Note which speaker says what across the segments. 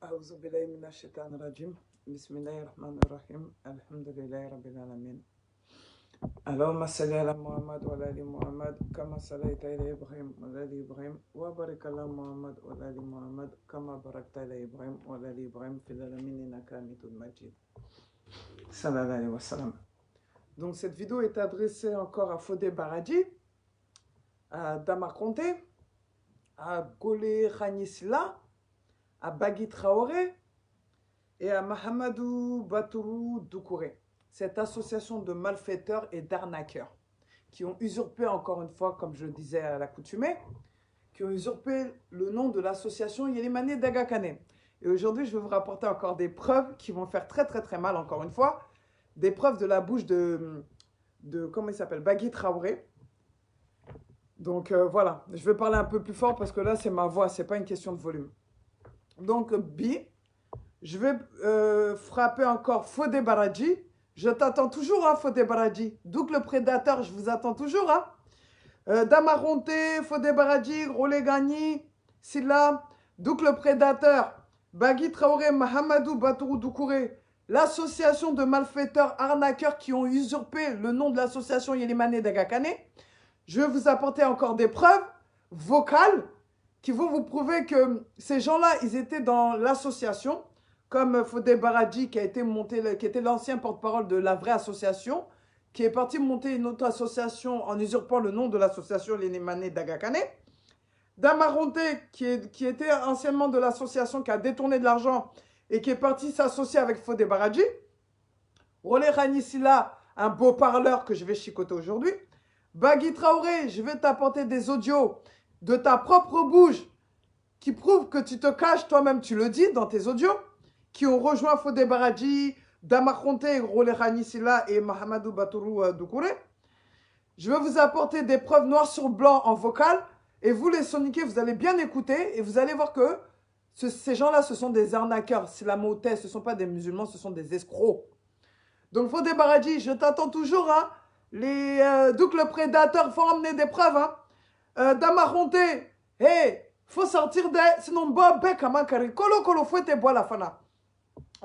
Speaker 1: أعوذ بالله من الشيطان الرجيم بسم الله الرحمن الرحيم الحمد لله رب العالمين اللهم صل على محمد وعلى آل محمد كما صليت على إبراهيم وعلى آل إبراهيم وبارك على محمد وعلى آل محمد كما باركت على إبراهيم وعلى آل إبراهيم في العالمين إنك حميد مجيد صلى الله عليه وسلم. Donc cette vidéo est adressée encore à Fodé Baradi, à Dama Conté, à Golé Khanisila, à Bagui Traoré et à Mahamadou Batourou Doukouré. Cette association de malfaiteurs et d'arnaqueurs qui ont usurpé, encore une fois, comme je le disais à l'accoutumée, qui ont usurpé le nom de l'association Yelimane Dagakane. Et aujourd'hui, je vais vous rapporter encore des preuves qui vont faire très mal, encore une fois, des preuves de la bouche de comment il s'appelle, Bagui Traoré. Donc voilà, je vais parler un peu plus fort parce que là, c'est ma voix, c'est pas une question de volume. Donc, je vais frapper encore Fodé Baradi. Je t'attends toujours, hein, Fodé Baradi. Donc, le prédateur, je vous attends toujours. Hein. Damaronté, Fodé Baradi, Rolé Gagni, Silla. Donc, le prédateur, Bagui Traoré, Mahamadou Batourou Doukouré. L'association de malfaiteurs arnaqueurs qui ont usurpé le nom de l'association Yelimane Dagakane. Je vais vous apporter encore des preuves vocales qui vont vous prouver que ces gens-là, ils étaient dans l'association, comme Fodé Baradi qui était l'ancien porte-parole de la vraie association, qui est parti monter une autre association en usurpant le nom de l'association Yelimane Dagakane. Damaronté, qui était anciennement de l'association, qui a détourné de l'argent et qui est parti s'associer avec Fodé Baradi. Rolé Khanisila, un beau parleur que je vais chicoter aujourd'hui. Bagui Traoré, je vais t'apporter des audios de ta propre bouche qui prouvent que tu te caches, toi-même tu le dis dans tes audios, qui ont rejoint Fodé Baradi, Damaronté, Rolé Khanisila et Mahamadou Batourou Doukouré. Je vais vous apporter des preuves noires sur blanc en vocal et vous les soniqués, vous allez bien écouter et vous allez voir que ces gens-là, ce sont des arnaqueurs. C'est la motesse, ce ne sont pas des musulmans, ce sont des escrocs. Donc Fodé Baradi, je t'attends toujours. Hein. Donc le prédateur, faut emmener des preuves. Hein. Damaronté, hey, faut sortir de... Sinon, Bob, Kamakari, Kolo, fouette, bois la fana.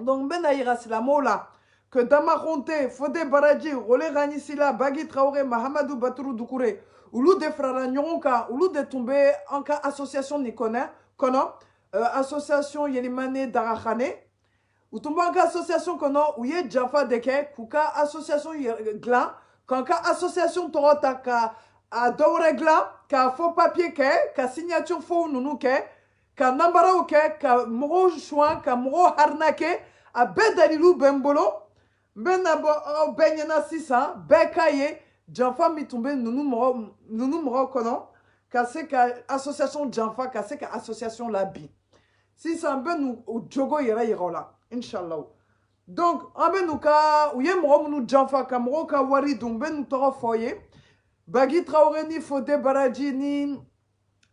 Speaker 1: Donc, Ben Aïra, c'est la mot là. Que Damaronté, Fodé Baradi, Rolé Khanisila, Bagui Traoré, Mahamadou Batourou Doukouré, Oulou de Frara Nyonka, Oulou de Tombé, en cas association Nikone, Kono, association Yelimane Dagakane, ou tombe en cas association Kono, ou Ye Jaffa Deke, Kouka association Glan, Kanka association Torota, Ka Dore Glan, Ka faux papier Ke, Ka signature faux Nounou Ke, Ka Nambara Ke, Ka Moro Chouan, Ka Moro Harnake, A Bedalilou Bembolo, Benabo Benyana Sissa, Bekaye, Janfa Mitumbe, Nounou Moro Kono, Kase Ka association Janfa, Kase Ka association Labi. Si c'est un ben ou Djogo Yera Yerola, Inch'Allah. Donc, en ben ou ka, ou yem rom nou Janfa, Kamro Ka Wari Dumbe nou toro foye, Bagui Traoré ni Fodé Baradi ni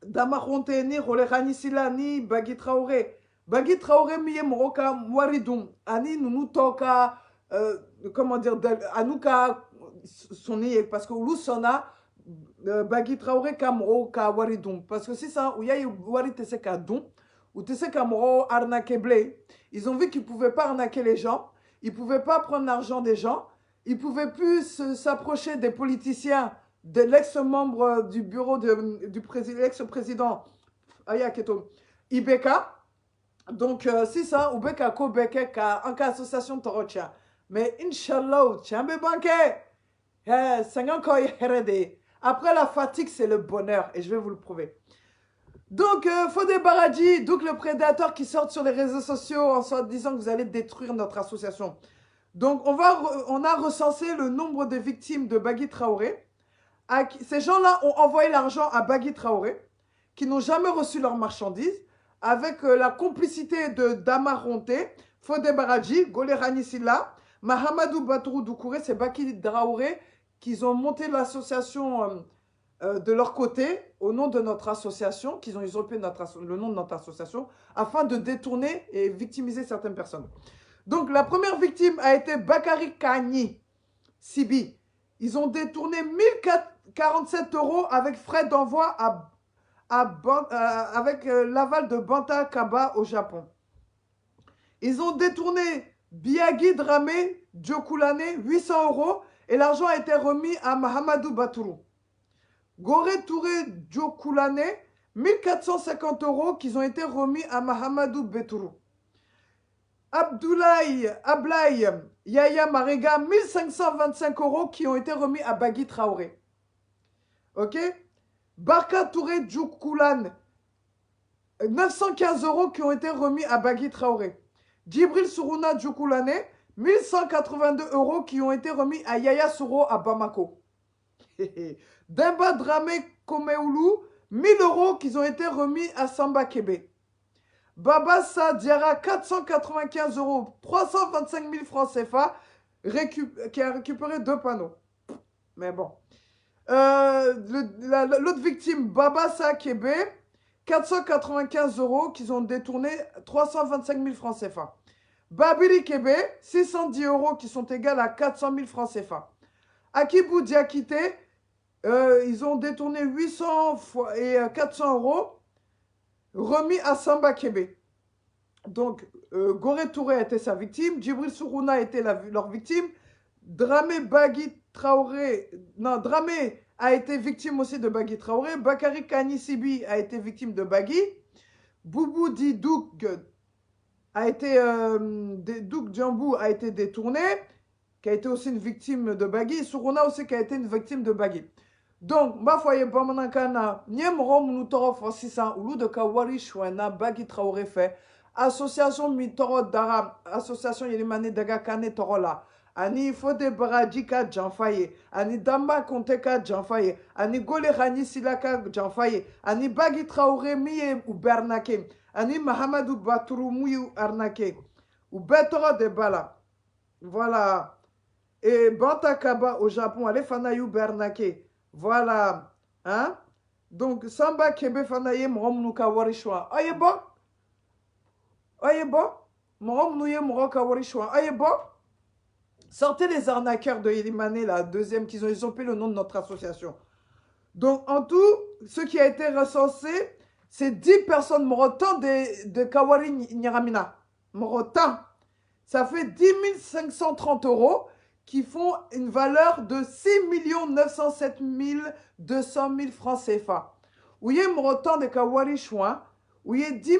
Speaker 1: Damaronté ni Rolé Khanisila ni Bagui Traoré. Bagui Traoré mi yem roka Wari Dum, ani nou toka, comment dire, Anouka soni, parce que Oulou sona, Bagui Traoré Kamro Ka Wari Dum. Parce que si ça, ou y'a Wari Tese Ka Dum, ou tu sais qu'Amoro arnaqué blé, ils ont vu qu'ils ne pouvaient pas arnaquer les gens, ils ne pouvaient pas prendre l'argent des gens, ils ne pouvaient plus s'approcher des politiciens, de l'ex-membre du bureau du l'ex-président Ayaketo Ibeka. Donc, si ça, ou Beka Ko Beke, en cas association Torocha. Mais Inch'Allah, Tchambe Banke, 50 ans hérédé. Après la fatigue, c'est le bonheur, et je vais vous le prouver. Donc, Fodé Baradi, donc le prédateur qui sort sur les réseaux sociaux en se disant que vous allez détruire notre association. Donc, on a recensé le nombre de victimes de Bagui Traoré. Ces gens-là ont envoyé l'argent à Bagui Traoré, qui n'ont jamais reçu leurs marchandises, avec la complicité de Damaronté, Fodé Baradi, Golé Khanisila, Mahamadou Batourou Doukouré, c'est Bagui Traoré, qu'ils ont monté l'association... de leur côté, au nom de notre association, qu'ils ont usurpé le nom de notre association, afin de détourner et victimiser certaines personnes. Donc, la première victime a été Bakari Kani, Sibi. Ils ont détourné 1047 € avec frais d'envoi avec l'aval de Banta Kaba au Japon. Ils ont détourné Biagui Dramé Diokoulane, 800 € et l'argent a été remis à Mahamadou Batourou. Goré Touré Diokoulane, 1450 € qui ont été remis à Mahamadou Batourou. Ablaï Yaya Marega, 1525 € qui ont été remis à Bagui Traoré. Ok? Barka Touré Djoukoulane, 915 € qui ont été remis à Bagui Traoré. Djibril Sourouna Djoukoulane, 1182 € qui ont été remis à Yaya Souro à Bamako. Demba Dramé Komeoulou, 1000 € qui ont été remis à Samba Kébé. Baba Diara, 495 €, 325 000 francs CFA, qui a récupéré 2 panneaux. Mais bon. L'autre victime, Baba Kébé, 495 € qu'ils ont détourné, 325 000 francs CFA. Babiri Kébé, 610 € qui sont égales à 400 000 francs CFA. Akibou Diakité, ils ont détourné 800 et 400 € remis à Samba Kébé. Donc, Goré Touré était sa victime, Djibril Sourouna était leur victime, Dramé a été victime aussi de Bagui Traoré, Bakari Kani Sibi a été victime de Bagui, Boubou Di Douk a été, Douk Djambou a été détourné, qui a été aussi une victime de Bagui, Sourouna aussi qui a été une victime de Bagui. Donc, ma foyer Bamanankana, Niem Rom Noutoro Fossisa, Oulou de Kawari Chouena, Bagui Traoré fait, Association Mitoro Dara, Association Yelimane Daga Kane Torola, Ani Fode Baradjika Djanfaye, Ani Damba Konteka Djanfaye, Ani Gole Rani Silaka Djanfaye, Ani Bagui Traoré Miye ou Bernake, Ani Mahamadou Batourou Mouyu Arnake, ou Betoro de Bala. Voilà. Et Bantakaba au Japon, allez Fanayou Bernake. Voilà. Hein? Donc, Samba Kebe Fanaye Mrom Nuka Warishwa. Aye bon? Aye bon? Mrom Nouye Mroka Warishwa. Aye bon? Sortez les arnaqueurs de Yelimane, la deuxième ils ont pris le nom de notre association. Donc, en tout, ce qui a été recensé, c'est 10 personnes morotan de Kawari Nyaramina. Morotan. Ça fait 10 530 € qui font une valeur de 6 907 200 000 francs CFA. Où il y a morotan de Kawari Chouin, où il y a 10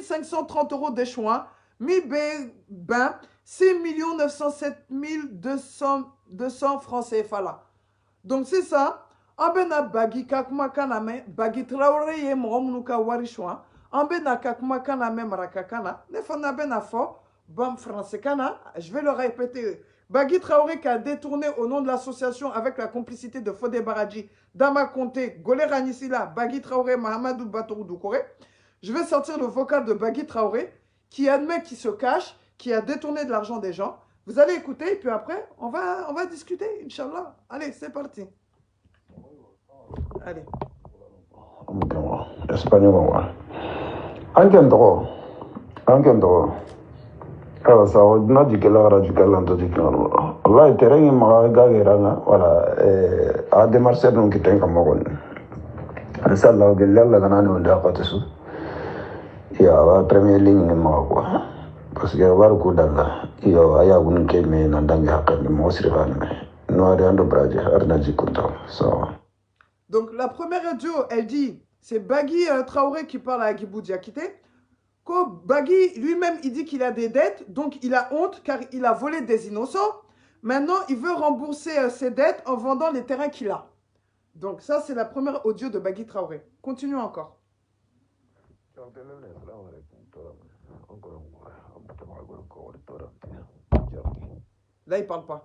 Speaker 1: 530 € de Chouin, mi ben 6 907 200 francs CFA là. Donc c'est ça. Abena Bagui Kakma Kaname, Bagui Traoré ye Moromunuka Warishwa, Ambena Kakma Kaname Marakakana, Nefana Benafo, Bam français Kana, je vais le répéter. Bagui Traoré qui a détourné au nom de l'association avec la complicité de Fodé Baradji, Dama Conté, Golé Ranisila, Bagui Traoré, Mahamadou Batourou Doukouré. Je vais sortir le vocal de Bagui Traoré qui admet qu'il se cache, qui a détourné de l'argent des gens. Vous allez écouter et puis après, on va discuter, Inch'Allah. Allez, c'est parti. Allez.
Speaker 2: Espagnol. Angendo. Alors ça, on a dit que la radio calante dit que là, il terrain est magaga voilà, à démarcher donc qui t'en cameroun. Ça là, que là, la canane on a pas tout. Il y a la première ligne de quoi. Parce que voir coup d'Allah, il y a un qui me n'a d'anga que moi aussi no ariando braje arnaji kunta. So.
Speaker 1: Donc la première audio, elle dit, c'est Bagui Traoré qui parle à Guibou Diakité. Bagui lui-même, il dit qu'il a des dettes, donc il a honte car il a volé des innocents. Maintenant, il veut rembourser ses dettes en vendant les terrains qu'il a. Donc ça, c'est la première audio de Bagui Traoré. Continuons encore. Là, il parle pas.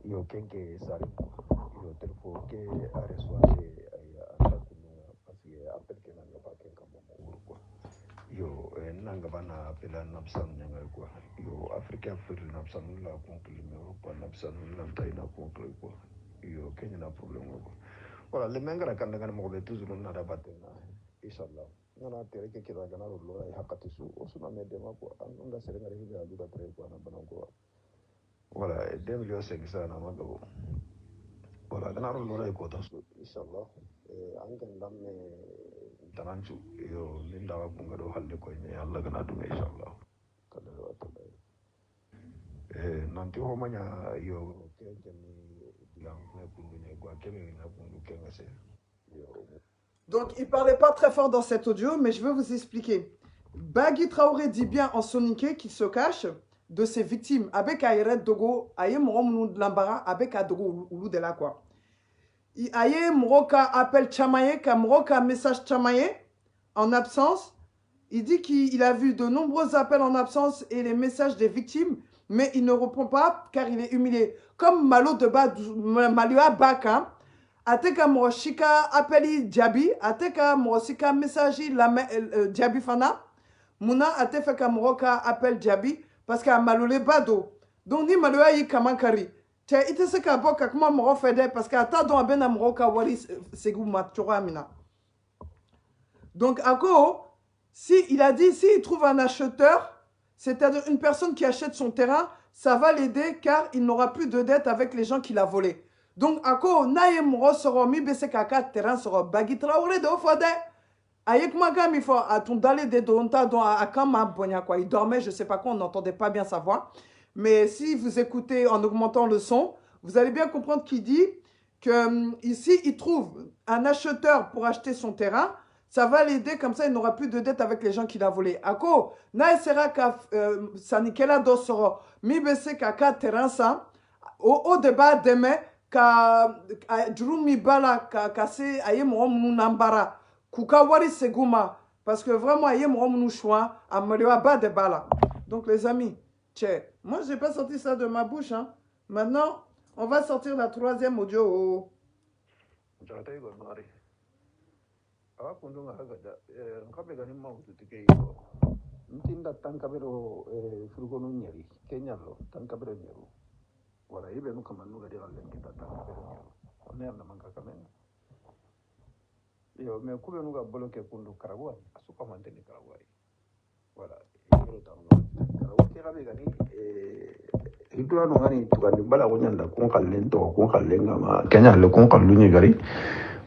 Speaker 2: Yo kenke sari yo telefo ke areso parce que appel ke nanga ba ken kam mo ko yo nanga bana apela napsan nanga ko yo africain fur napsan la contre numéro ko napsan la tayna contre ko yo kenya na problème ko voilà le mengara kan daga mo be toujours na da batena inshallah ngana tere ke kira gana ro lo ay hakati su o suna me de ma ko anda sere ngare ga du da tre ko na bana ko voilà Demilio Segisana Magabo. Voilà, ganaro lora ko tasu inshallah. Angan damme tananchu yo linda wa bunga do halle ko ni Allah gana du inshallah. Kada wa tada. Nanti ho manya yo ke ni diam ne bungu ne gwa ke ni na bungu ke ngase.
Speaker 1: Donc, il parlait pas très fort dans cet audio, mais je veux vous expliquer. Bagui Traoré dit bien en soniqué qu'il se cache de ses victimes. Avec Ayret Dogo, Aye Mouroum de l'Ambara, avec Adogo Oulou de la quoi. Aye Mouroka appelle Chamaye, Kamroka message Chamaye en absence. Il dit qu'il a vu de nombreux appels en absence et les messages des victimes, mais il ne répond pas car il est humilié. Comme Malo de Ba, Malua Baka. Ateka Moroshika appeli Djabi, Ateka Morosika messager la Djabi Fana, Mouna Atefeka Moroka appelle Djabi parce qu'à Maloule Bado. Donc ni Maloua yi Kamankari. Tia ite se ka boka comment Moro fede parce qu'à ta don abena Moroka wali segou matchora mina. Donc Ako, si il a dit si il trouve un acheteur, c'est-à-dire une personne qui achète son terrain, ça va l'aider car il n'aura plus de dette avec les gens qu'il a volés. Donc, ako naye moro soro mi bese kaka terrain soro Bagui Traoré de fode. Ayek magam il faut à ton d'aller de donta don à kama bonya quoi. Il dormait, je sais pas quoi, on n'entendait pas bien sa voix. Mais si vous écoutez en augmentant le son, vous allez bien comprendre qu'il dit que ici il trouve un acheteur pour acheter son terrain. Ça va l'aider, comme ça il n'aura plus de dette avec les gens qu'il a volés. Ako naye sera ka sanikela do soro mi bese kaka terrain ça au débat demain. Ka Jurumi Bala ka se aye mounou nambara kuka wari seguma parce que vraiment aye mounou choix à Maléwa bas de Bala. Donc les amis, tchè, moi j'ai pas sorti ça de ma bouche hein. Maintenant, on va sortir la troisième audio.
Speaker 2: Voilà, il nous comme nous dire kita on est en manque quand même. Yo mais comme nous ga bloqué kundu Karagwa, asuka manteni Karagwa. Voilà, il est dans Karagwa qui rabe gani itu anu ngani tukani bala kunyanda kun kallen to kun kallen ma Kenya le kun kallu ni gari.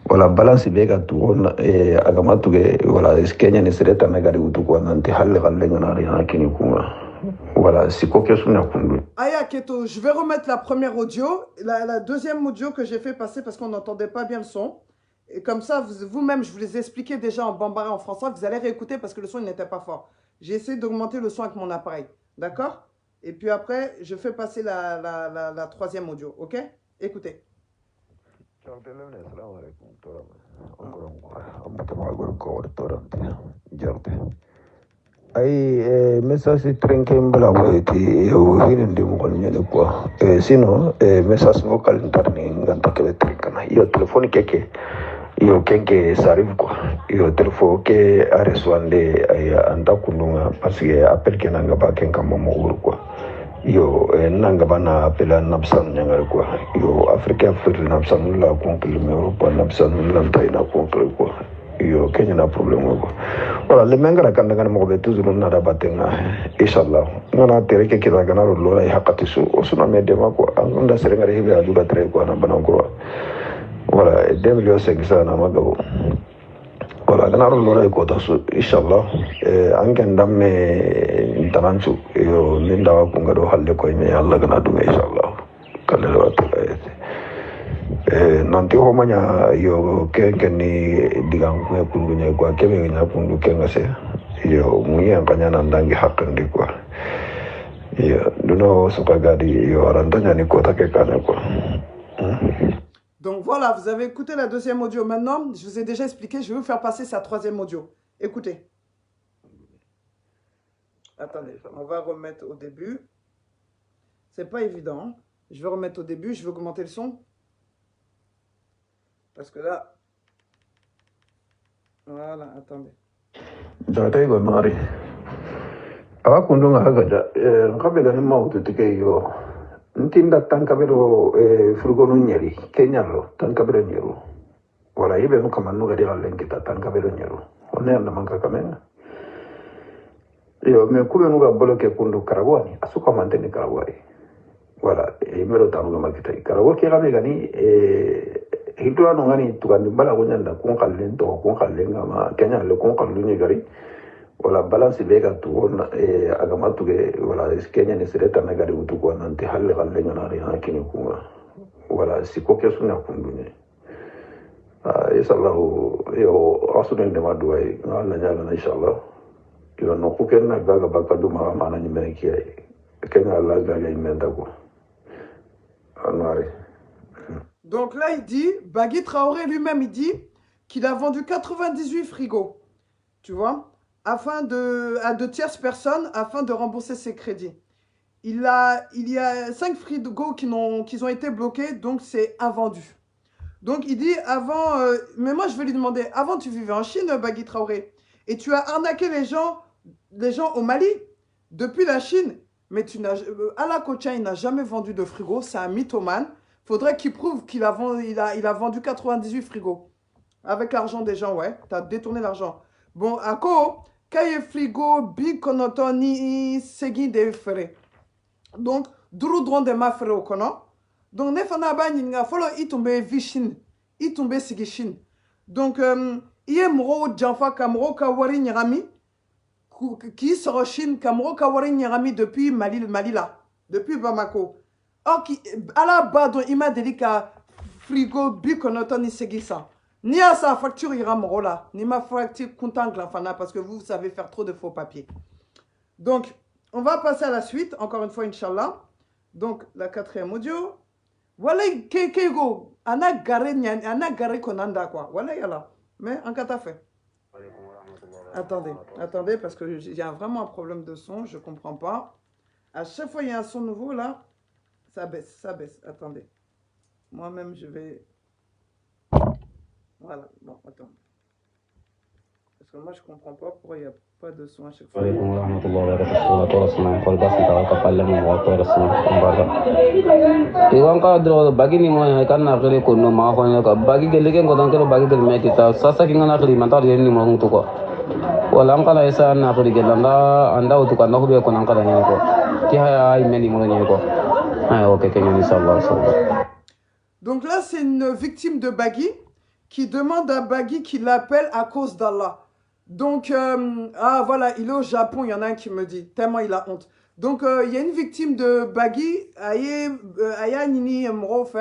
Speaker 2: Voilà, balance bega tu on agama tuge voilà Kenya ni sereta na gari utuko nanti halle kallen ngana ri hakini kuma. Voilà, c'est quoi que
Speaker 1: Aya Keto, je vais remettre la première audio, la deuxième audio que j'ai fait passer parce qu'on n'entendait pas bien le son. Et comme ça, vous-même, je vous les ai expliqué déjà en bambara en français, vous allez réécouter parce que le son n'était pas fort. J'ai essayé d'augmenter le son avec mon appareil. D'accord? Et puis après, je fais passer la troisième audio. Ok? Écoutez.
Speaker 2: Ay message trenke mbala wati o hinende mo kon nyane quoi sinon message vocal interni nganta ke trenkana yo téléphone keke yo kenke sarif quoi yo téléphone ke areswande ay anda kununga parce que appel ke nanga ba kenka momo ur quoi yo nanga bana appel nabsan nyangare quoi yo africain afrique nabsan la konkel me europa nabsan la tayna konkel quoi yo Kenya na problème ko voilà le mengara kan daga mo be toujours na da batenga inshallah ngana tere ke kira gana ro lola ya hakati su osuna me de ma ko anda sere ngare hibe adu da tre ko na bana ko voilà Demilio Segisana Magabo voilà gana ro lola ko ta su inshallah angen damme tananchu yo linda wa ko ngado halle ko me Allah gana du inshallah kala wa ta nanti ho manya yo ke ni digang me kundu nya kwa ke me nya kundu ke ngase yo muya kanya nandangi hakan di kwa yo duno suka gadi yo arantanya ni kota ke kana kwa.
Speaker 1: Donc voilà, vous avez écouté la deuxième audio. Maintenant, je vous ai déjà expliqué, je vais vous faire passer sa troisième audio. Écoutez. Attendez, on va remettre au début. C'est pas évident. Je vais remettre au début, je vais augmenter le son. Parce que là... Voilà, attendez.
Speaker 2: Jataigo mari. Awa kundunga hagaja. Nkabe gani mautu tike yo. Ntinda tankabero frugo nyeri. Kenya lo tankabero nyeru. Wala ibe nuka manuga di galen kita tankabero nyeru. One na manka kamena. Yo me kube nuga boloke kundu Karagwani. Asuka manteni Karagwani. voilà e mero tanu ga makita kara wo ke gabe gani hitwa no ngani tukandi bala ko nyanda ko kallen to ko kallen ma kenya le ko kallu ni gari wala balance be ga to agama tuge wala kenya ne sireta na gari utu ko nanti halle galle ngana ri hakini ko wala siko ke suna kundunya inshallah yo asuden de madway ngala nyala inshallah yo no ko ken na gaga bakadu ma mana ni menki kenya la gaga imenda ko anwari.
Speaker 1: Donc là, il dit, Bagui Traoré lui-même, il dit qu'il a vendu 98 frigos, tu vois, à de tierces personnes afin de rembourser ses crédits. Il y a 5 frigos qui ont été bloqués, donc c'est invendu. Donc il dit, avant, mais moi je vais lui demander, avant tu vivais en Chine, Bagui Traoré, et tu as arnaqué les gens au Mali, depuis la Chine, mais Ala Kocha, il n'a jamais vendu de frigo, c'est un mythomane. Faudrait qu'il prouve qu'il a vendu 98 frigos. Avec l'argent des gens, ouais. Tu as détourné l'argent. Bon, ako, kaye frigo, bi konoto ni segi de fere. Donc, duru dron de ma fere okono. Donc, nefana ba ninga folo itumbe vishin, itumbe sigishin. Donc, iye mro janfa kamro kawari nyarami, qui sera Chine, kamro kawari nyarami depuis Mali là, depuis Bamako. Or, à la base, il m'a dit que frigo, bikonoto, ni segisa. Ni à sa facture, il ira là. Ni ma facture, content glafana, parce que vous savez faire trop de faux papiers. Donc, on va passer à la suite, encore une fois, Inch'Allah. Donc, la 4e audio. Voilà, Keigo, ana gare konanda, quoi. Voilà, yala. Mais, en cas fait. Attendez, parce qu'il y a vraiment un problème de son, je comprends pas. À chaque fois, il y a un son nouveau, là. Ça baisse. Attendez. Moi-même, je vais... Voilà. Bon, attends. Parce que moi, je comprends pas pourquoi il n'y a pas de son à chaque fois. Donc là, c'est une victime de Bagui qui demande à Bagui qu'il l'appelle à cause d'Allah. Donc, voilà, il est au Japon, il y en a un qui me dit, tellement il a honte. Donc, il y a une victime de Bagui, aya nini mrofe,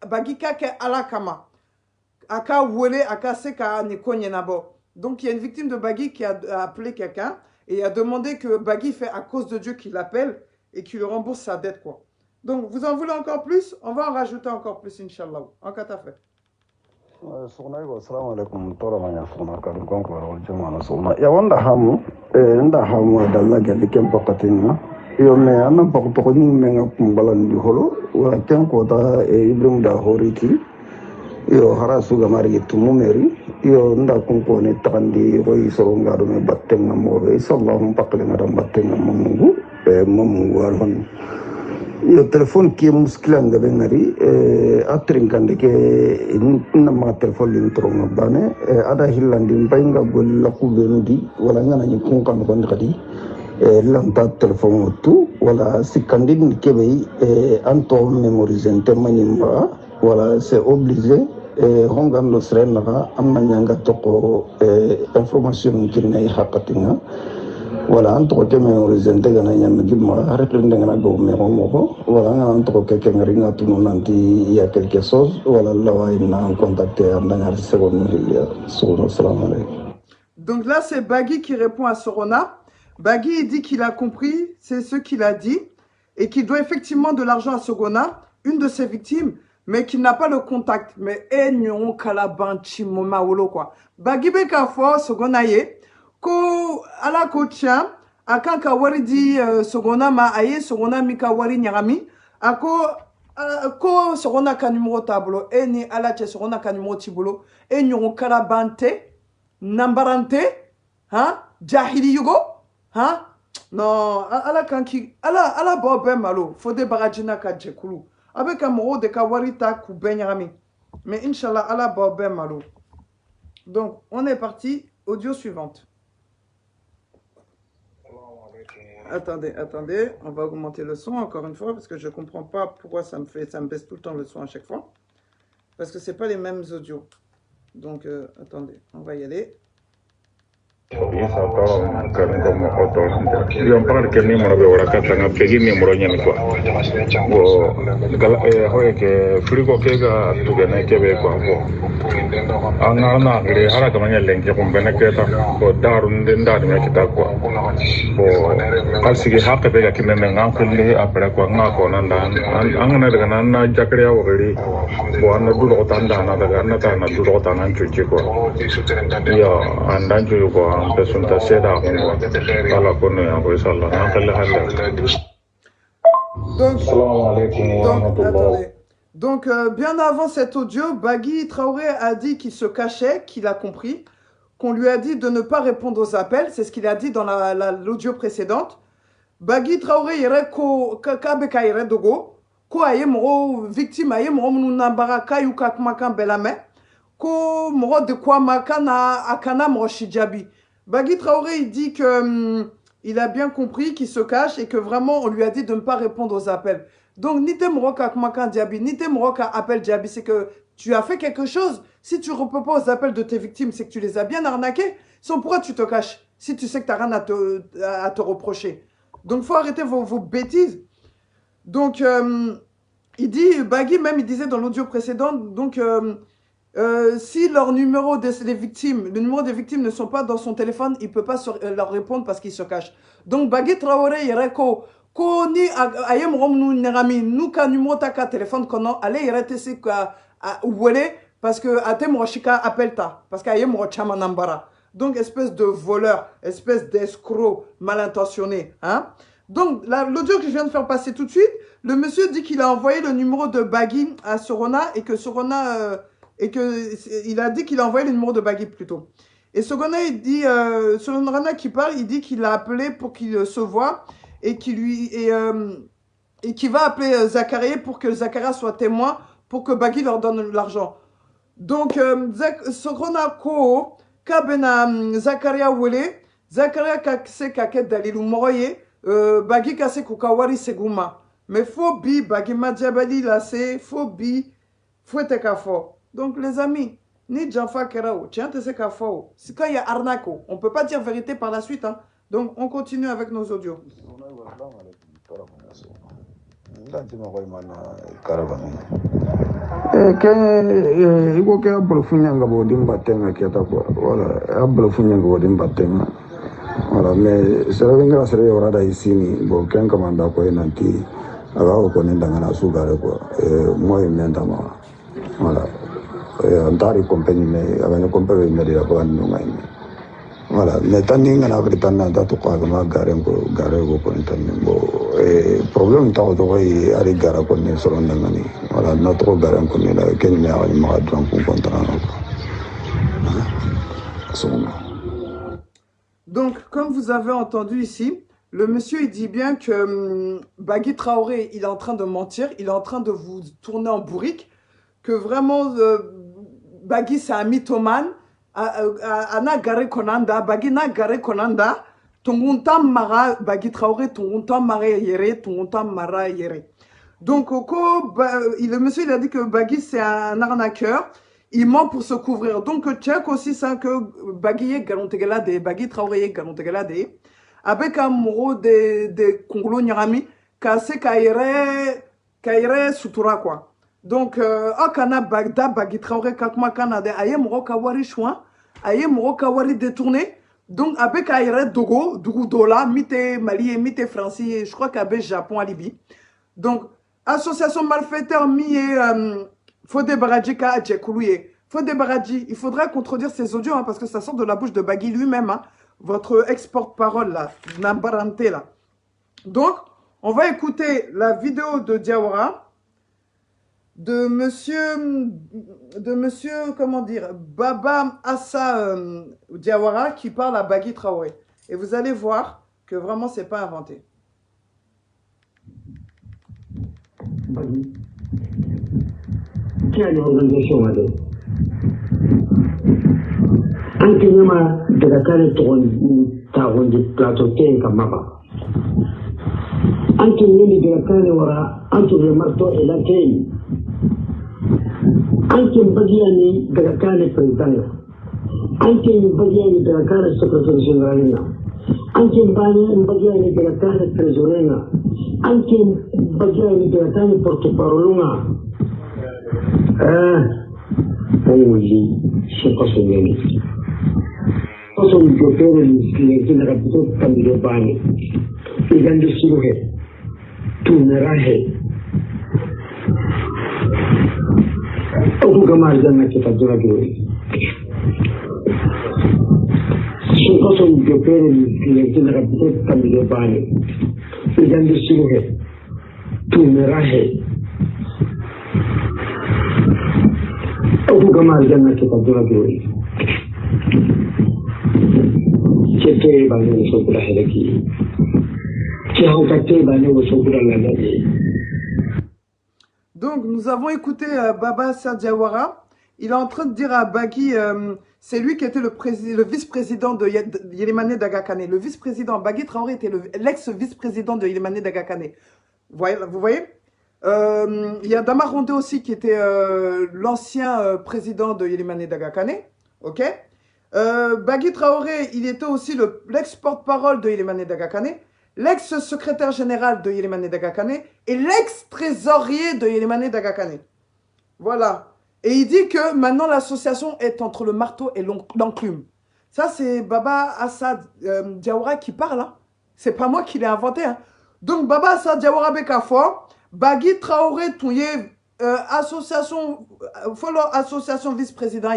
Speaker 1: Bagui kake alakama, aka wole, aka seka nikonye nabo. Donc, il y a une victime de Bagui qui a appelé quelqu'un et a demandé que Bagui fait à cause de Dieu qu'il l'appelle et qu'il lui rembourse sa dette, quoi. Donc, vous en voulez encore plus? On va en rajouter encore plus, Inch'Allah. En cas de fait.
Speaker 2: Assalamu alaikum toromanya sona kan kon ko jamaana sona ya wanda hamu nda hamu dalla gadi kem pakatina yo me anam pakto ni menga kumbalan di holo wa ken ko ta ibrum da horiti yo harasu ga mari tumu meri yo nda kon ko ne tandi roy so ngado me batten na mo be sallahu pakle na batten na mamungu mamungu alhon yo téléphone qui est musclé nga benari atrin kande ke na ma téléphone l'intro ngabane ada hillandi mbaynga gol la kubenudi wala ngana ni kun kan ko ndadi lanta téléphone tu wala sikandin kebe anto mémoriser temmanimba wala c'est obligé hongando srenaka amna nyanga toko information kinay hakatinga voilà en tout cas mémoriser ndegana nyam gilma arrêter ndegana go moko voilà en tout cas quelqu'un ringa tunu nanti il y a quelque chose voilà là il m'a contacté en dernière seconde sur salam alaykoum.
Speaker 1: Donc là c'est Bagui qui répond à Sorona. Bagui il dit qu'il a compris, c'est ce qu'il a dit et qu'il doit effectivement de l'argent à Sorona, une de ses victimes, mais qu'il n'a pas le contact. Mais nyon kalabanchi moma wolo quoi. Bagui beka fo Sorona ye ko ala ko tiens akanka wari di Sorona ma aye Sorona mika wari nyarami ako ko Sorona ka numéro tablo ni ala che Sorona ka numéro tibolo nyon kalabante nambarante hein jahili yugo hein non ala kanki ala bobe malo fode barajina ka jekulu avec un mot de kawarita ku benyami mais inchallah ala bobe malo. Donc on est parti, audio suivante. Attendez, on va augmenter le son encore une fois parce que je comprends pas pourquoi ça me baisse tout le temps le son à chaque fois. Parce que c'est pas les mêmes audios. Donc, attendez, on va y aller.
Speaker 3: Bisa tolong kan kamu foto yang pernah kami mau beberapa kata ngapegi ni muronya ni kwa bo kala hoye ke frigo ke ga tugene ke be kwa bo ana gre hara kamanya lenge kumbena ke ta bo darun den dar me kita kwa bo kalsigi hakke be ga kinene ngakuli apra kwa ngako nanda angana daga nana jakriya wogari bo anna dulo tanda na daga anna ta na dulo tanda chuchi kwa ya andan chu kwa
Speaker 1: Donc, bien avant cet audio, Bagui Traoré a dit qu'il se cachait, qu'il a compris, qu'on lui a dit de ne pas répondre aux appels, c'est ce qu'il a dit dans l'audio précédente. Bagui Traoré yere ko kabeka yere dogo, ko aye moro victime aye moro munambara kayu kakmakan belame, ko moro de kwa makana akana moro shijabi. Bagui Traoré, il dit que il a bien compris qu'il se cache et que vraiment on lui a dit de ne pas répondre aux appels. Donc ni te moroka kmakan diabi, ni te moroka appel diabi, c'est que tu as fait quelque chose. Si tu ne réponds pas aux appels de tes victimes, c'est que tu les as bien arnaqués. Sinon pourquoi tu te caches si tu sais que tu n'as rien à te reprocher? Donc il faut arrêter vos bêtises. Donc il dit, Bagui même il disait dans l'audio précédent, donc si leur numéro des victimes, le numéro des victimes ne sont pas dans son téléphone, il ne peut pas leur répondre parce qu'il se cache. Donc Bagui Traoré yereko ko ni ayem rom nu nerami nu ka numéro ta ka téléphone kono allez yerete se ka wele parce que atem roshika appelle ta parce que ayem ro chama nambara. Donc espèce de voleur, espèce d'escroc mal intentionné, hein. Donc l'audio que je viens de faire passer tout de suite, le monsieur dit qu'il a envoyé le numéro de Bagui à Sorona et que Sorona il a dit qu'il a envoyé le numéro de Bagui plutôt. Et Sorona, il dit, Sorona qui parle, il dit qu'il l'a appelé pour qu'il se voie et qu'il va appeler Zakaria pour que Zakaria soit témoin pour que Bagui leur donne l'argent. Donc, Sorona ko kabena Zakaria wele, Zakaria kase kaket dalilu moroye, Bagui kase kukawari seguma. Mais faut bi Bagui madjabali là c'est faut bi faut te kafo. Donc les amis, ni Janfa Kerao, tiens, tu sais qu'à faux. C'est quand il y a arnaco. On ne peut pas dire vérité par la suite. Hein. Donc on continue avec nos audios.
Speaker 2: Voilà, mais c'est vrai que c'est vrai que ici, bon, quand commande à quoi nanti, alors qu'on est dans la sougaré quoi. Moi, il m'aide à moi. Voilà. Antari compagnie mais avec compagnie mais de la voilà mais tandis que la Bretagne n'a pas quoi comme garé go pour le problème tant de aller garé pour ne selon l'année voilà notre garé pour la quel n'est pas mal donc on contrat
Speaker 1: donc comme vous avez entendu ici le monsieur il dit bien que Bagui Traoré il est en train de mentir, il est en train de vous tourner en bourrique, que vraiment Bagui c'est un mythomane, ana gare konanda, Bagui na gare konanda, tonguntam mara Bagui Traoré, tonguntam mara yere, tonguntam mara yere. Donc le monsieur il a dit que Bagui c'est un arnaqueur, il ment pour se couvrir. Donc check aussi ça que Bagui galontegelade, Bagui Traoré galontegelade, avec un moro de Congolo Nyarami, kase kaire sutura quoi. Donc, kana bagda Bagui Traoré kakma kanade aye moro kawari chouin, aye moro kawari détourné. Donc, avec aire dogo, dougou dola, mite Mali, mite Francie, je crois qu'abe Japon à Libye. Donc, association malfaiteur mi Fodé Baradji ka adjekoulouye. Fodé Baradji, il faudra contredire ces audios hein, parce que ça sort de la bouche de Bagui lui-même, hein, votre ex-porte-parole là, Nambarante là. Donc, on va écouter la vidéo de Diawara. De monsieur, comment dire, Baba Assa Diawara qui parle à Bagui Traoré. Et vous allez voir que vraiment, c'est pas inventé.
Speaker 4: Bagui, qui a une organisation avec un climat de la carrière de plateau comme Maba. Anche nelle Grakane ora, anche nel marto e la Kei. Anche in Bagiani Grakane Prentano. Anche in Bagiani Grakane Segretario Generale. Anche in Bagiani Grakane Tresorena. Anche in Bagiani Grakane Portoparoluna. Oggi c'è cosa viene. Cosa un giocatore di clienti nella capitata di Giovanni. Il grande siluhe. Tu ne rahe. O gamar janna che fa dura gloria. C'è cosa un giocatore di clienti nella capitata di Giovanni. Il grande siluhe. Tu ne rahe. O gamar janna che fa dura gloria. C'è bane wo sokura helaki. C'è hokate bane wo sokura lalade.
Speaker 1: Donc, nous avons écouté Baba Assa Diawara. Il est en train de dire à Bagui, c'est lui qui était le vice-président de Yelimane Dagakane. Le vice-président, Bagui Traoré était l'ex-vice-président de Yelimane Dagakane. Vous voyez il y a Dama Rondé aussi qui était l'ancien président de Yelimane Dagakane. Ok. Bagui Traoré, il était aussi l'ex-porte-parole de Yelimane Dagakane, l'ex-secrétaire général de Yelimane Dagakane et l'ex-trésorier de Yelimane Dagakane. Voilà. Et il dit que maintenant l'association est entre le marteau et l'enclume. Ça, c'est Baba Assa Diawara qui parle. Hein. C'est pas moi qui l'ai inventé. Hein. Donc, Baba Assa Diawara Bekafo, Bagui Traoré, touye association, follow association vice-président.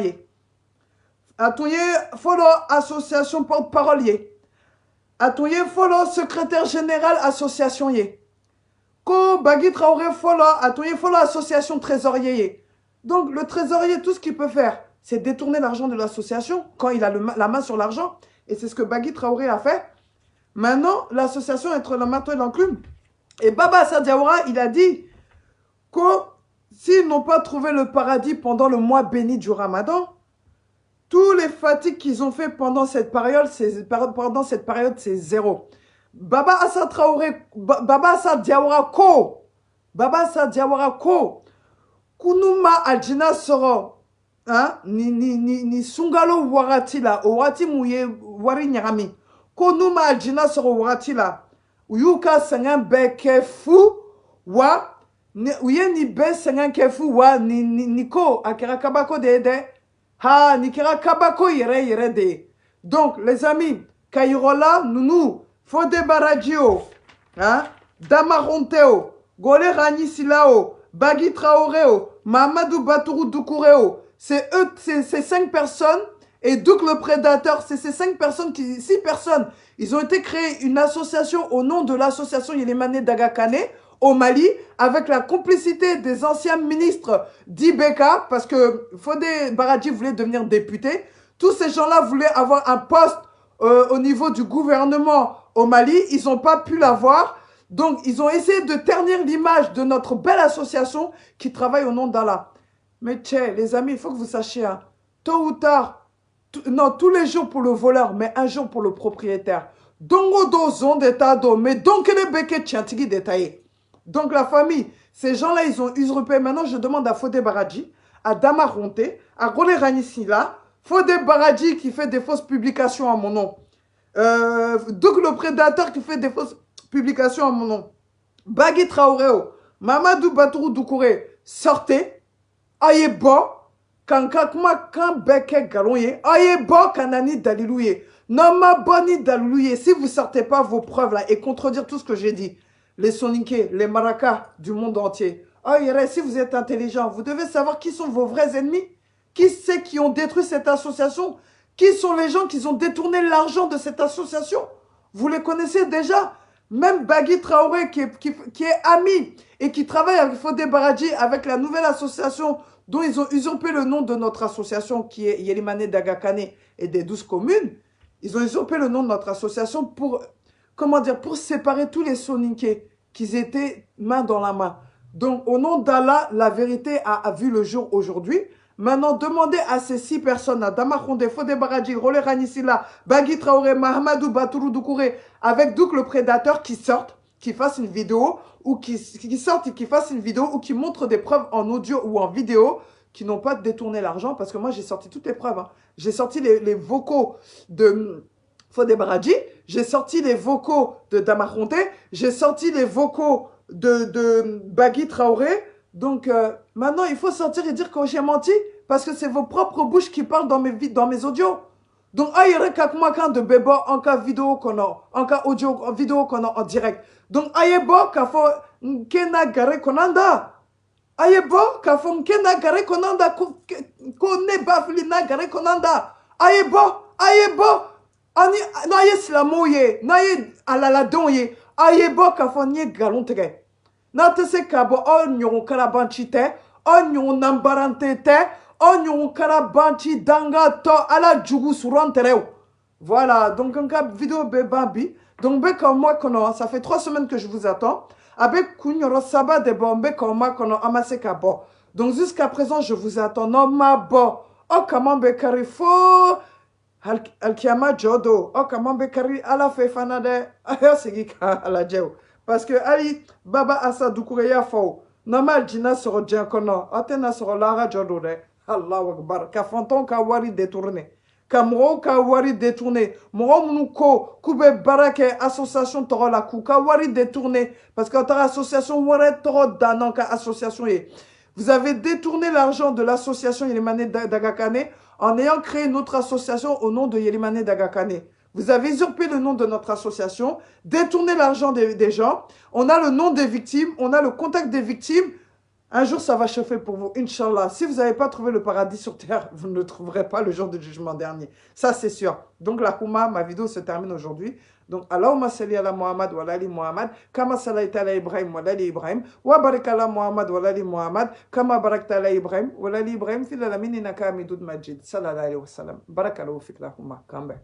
Speaker 1: Atouye follow association porte-parole. Atouye follow secrétaire général association. Ko Bagui Traoré follow, atouye follow association trésorier. Donc, le trésorier, tout ce qu'il peut faire, c'est détourner l'argent de l'association quand il a la main sur l'argent. Et c'est ce que Bagui Traoré a fait. Maintenant, l'association est entre le marteau et l'enclume. Et Baba Assa Diawara, il a dit que s'ils n'ont pas trouvé le paradis pendant le mois béni du Ramadan, tous les fatigues qu'ils ont fait pendant cette période, c'est zéro. Baba Assa Traoré, Baba Assa Diawara ko, Baba Assa Diawara ko, kunuma aljina soro, hein, ni sungalo warati la, warati mouye wari nyarami, kunuma aljina soro warati la, uyuka sangan beke fu, wa, uye ni be sangan ke fu, wa, ni ko, akira kabako de. Ha, Nikera Kabako yere de. Donc, les amis, Kairola, Nounou, Fode Baradjio, hein, Damaronteo, Gole Rani Silao, Bagui Traoreo, Mamadou Batourou Doukoureo, c'est eux, ces 5 personnes, et Douk le Prédateur, c'est ces 6 personnes, ils ont été créés une association au nom de l'association Yelimane Dagakane, au Mali, avec la complicité des anciens ministres d'Ibeka, parce que Fodé Baradji voulait devenir député. Tous ces gens-là voulaient avoir un poste au niveau du gouvernement au Mali. Ils n'ont pas pu l'avoir. Donc, ils ont essayé de ternir l'image de notre belle association qui travaille au nom d'Allah. Mais tchè, les amis, il faut que vous sachiez, hein, tôt ou tard, non, tous les jours pour le voleur, mais un jour pour le propriétaire. Dongo do zon d'état do, mais donc les beke tchantigi détaillé. Donc la famille, ces gens-là, ils ont usurpé. Maintenant, je demande à Fodé Baradji, à Dama Ronté, à Rolé Ranisila, Fodé Baradji qui fait des fausses publications à mon nom. Donc le Prédateur qui fait des fausses publications à mon nom. Bagui Traoré, Mamadou Batourou Doukouré, sortez, aïe bon, quand beke galonye, aïe bon, kanani dalilouye. Non, ma boni dalilouye. Si vous sortez pas vos preuves là et contredire tout ce que j'ai dit, les soninké, les maracas du monde entier. Oh, si vous êtes intelligent, vous devez savoir qui sont vos vrais ennemis. Qui c'est qui ont détruit cette association? Qui sont les gens qui ont détourné l'argent de cette association? Vous les connaissez déjà. Même Bagui Traoré qui est ami et qui travaille avec Fodé Baradji avec la nouvelle association dont ils ont usurpé le nom de notre association qui est Yelimane Dagakane et des 12 communes. Ils ont usurpé le nom de notre association pour... Comment dire, pour séparer tous les soninké qui étaient main dans la main. Donc, au nom d'Allah, la vérité a vu le jour aujourd'hui. Maintenant, demandez à ces 6 personnes, à Dama Rondé, Fodé Baradji, Rolé Ranisila, Bagui Traoré, Mahamadou Batourou Doukouré, avec Douk le Prédateur qui sortent qui fasse une vidéo ou qui sorte et qui fasse une vidéo ou qui montre des preuves en audio ou en vidéo qui n'ont pas détourné l'argent, parce que moi j'ai sorti toutes les preuves. Hein. J'ai sorti les vocaux de Fodé Baradji, j'ai sorti les vocaux de Damaronte, j'ai sorti les vocaux de Bagui Traoré. Donc maintenant il faut sortir et dire que j'ai menti, parce que c'est vos propres bouches qui parlent dans mes audios. Donc, il y a un de bébé en cas vidéo qu'on a, en cas audio, en vidéo qu'on a en direct. Donc, il y a un kena gare konanda. Il y a un kena gare konanda, kone bafli na gare konanda. Il y a na ye slamoye, na ye alaladonye. Il y a nye galontere. Na te se kabo o nyon karabanchite, o nyon nambarante te. On karabanchi danga to ala jugu surantereo. Voilà, donc un cap vidéo bébambi. Donc comme moi ça fait 3 semaines que je vous attends. Avec kunyoro saba de bombe comme moi kono amase kabo. Donc jusqu'à présent je vous attends. Non ma bo. Oh comment be carifo. Alkiama jodo. Oh comment be cari ala fe fanade. Ayo segika ala jeo. Parce que ali baba asa dukureya fo. Normal dina soro djen kono. Atena soro lara jodo de. Allahu Akbar. Ka fanton ka wari détourné. Ka moro ka wari détourné. Moro munuko kube barake association toro la ku ka wari détourné. Parce que ta association ware toro danan ka association ye. Vous avez détourné l'argent de l'association Yelimane Dagakane en ayant créé une autre association au nom de Yelimane Dagakane. Vous avez usurpé le nom de notre association, détourné l'argent des gens. On a le nom des victimes, on a le contact des victimes. Un jour, ça va chauffer pour vous, Inch'Allah. Si vous n'avez pas trouvé le paradis sur terre, vous ne le trouverez pas le jour du jugement dernier. Ça, c'est sûr. Donc, la Kouma, ma vidéo se termine aujourd'hui. Donc, Allahumma salli ala Muhammad wa ali Muhammad, kama sallaita ala Ibrahim wa ali Ibrahim, wa barik ala Muhammad wa ali Muhammad, kama barakta ala Ibrahim wa ali Ibrahim, fil alamin innaka hamidun majid. Sallallahu alayhi wa sallam. Barakallahu fik la Kouma. Kambe.